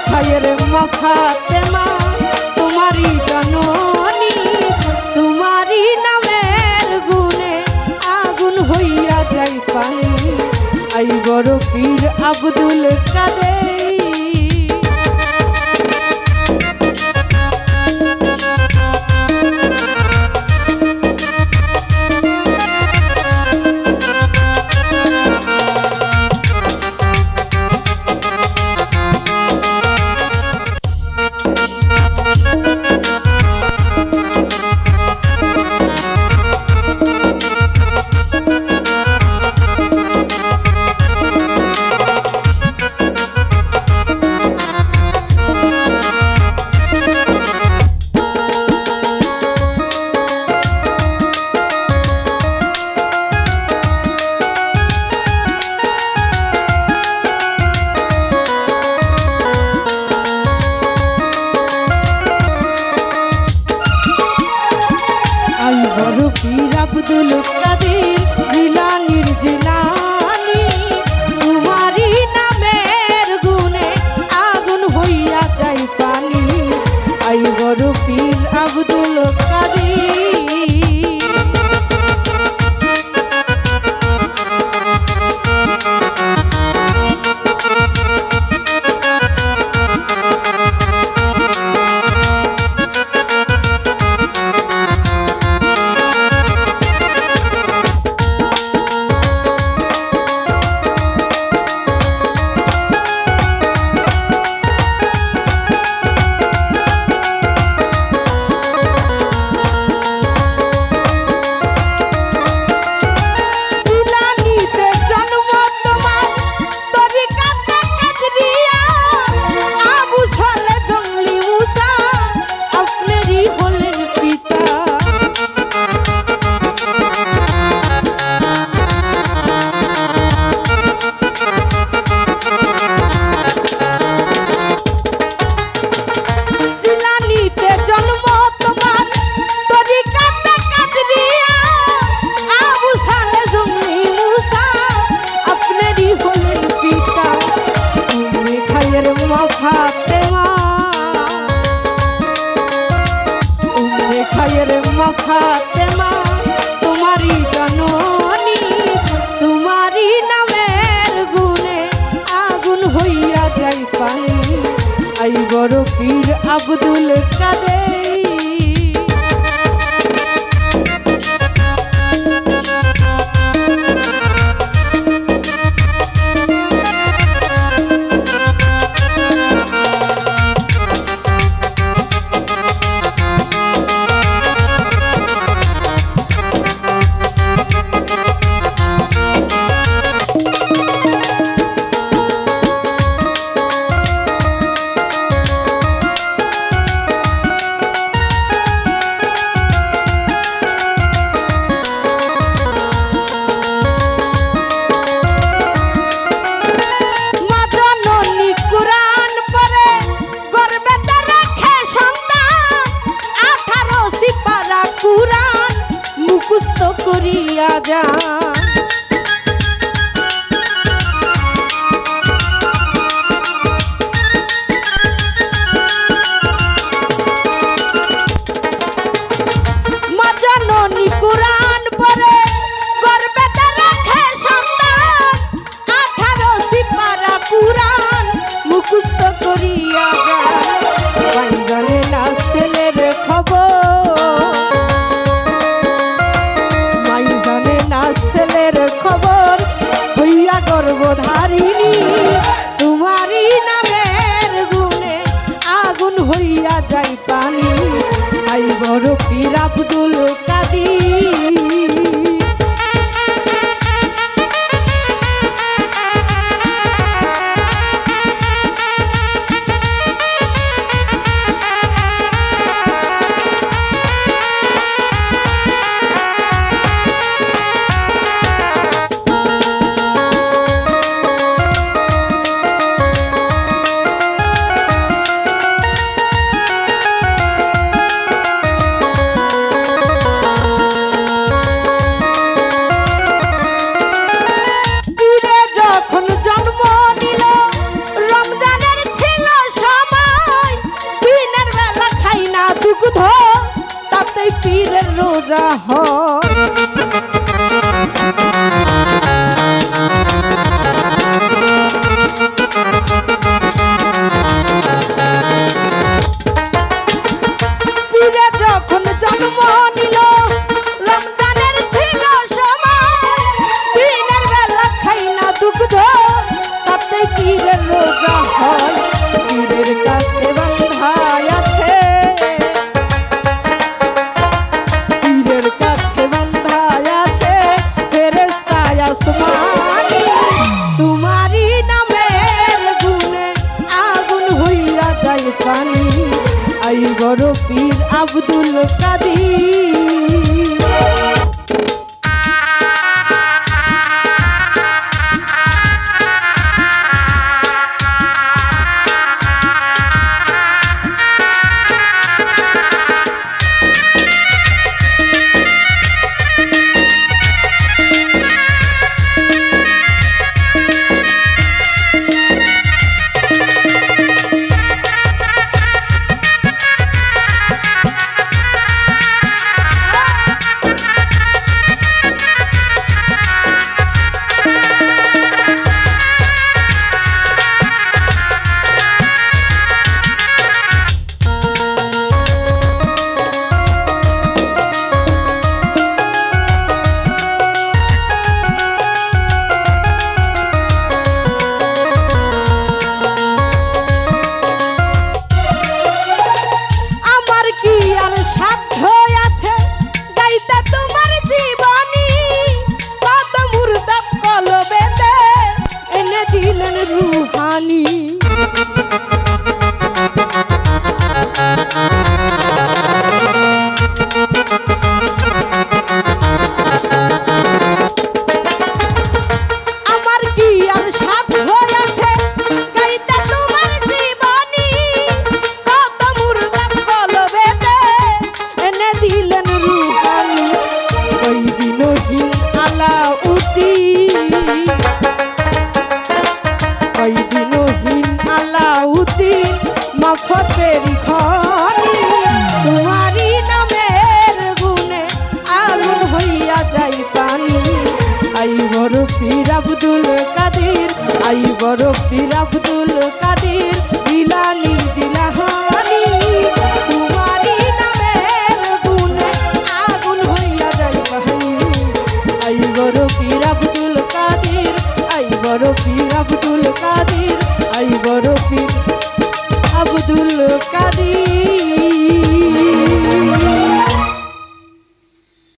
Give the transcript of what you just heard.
খায়ের মাথাতে মা তোমারই জননী, তোমারই নামের গুণে আগুন হইয়া যাই পানি। আই বড় পীর আব্দুল কাদের। পীর আব্দুল কাদের জিলানীর জিলানী, তোমারই নামের গুণে আগুন হইয়া যায় পানি। আই বড় পীর আব্দুল কাদের। ফাতেমা তোমারই জননী, তোমারই নামের গুণে আগুন হইয়া যায় পানি। আই বড় পীর আব্দুল কাদের। করিয়া যা মা জননী কুরআন পড়ে গর্বে রাখে সন্তান, 18 সিপারা কুরআন মুখস্থ করিয়া যা। জানে না ছেলের খবর, ছেলের খবর হইয়া গর্ভধারিণী, তোমারই নামের গুণে আগুন হইয়া যায় পানি। আই বড় পীর আব্দুল কাদের। পানি আই বড় পীর আব্দুল কাদের। মফতেরি খনি তোমারি নামের গুণে আগুন হইয়া যাই পানি আই বড় পীর আব্দুল কাদের আই বড় পীর আব্দুল কাদের জিলানি জিলাহানি তোমারি নামের গুণে আগুন হইয়া যাই পানি আই বড় পীর আব্দুল কাদের আই বড় পীর আব্দুল কাদের আই বড় পীর আব্দুল কাদের।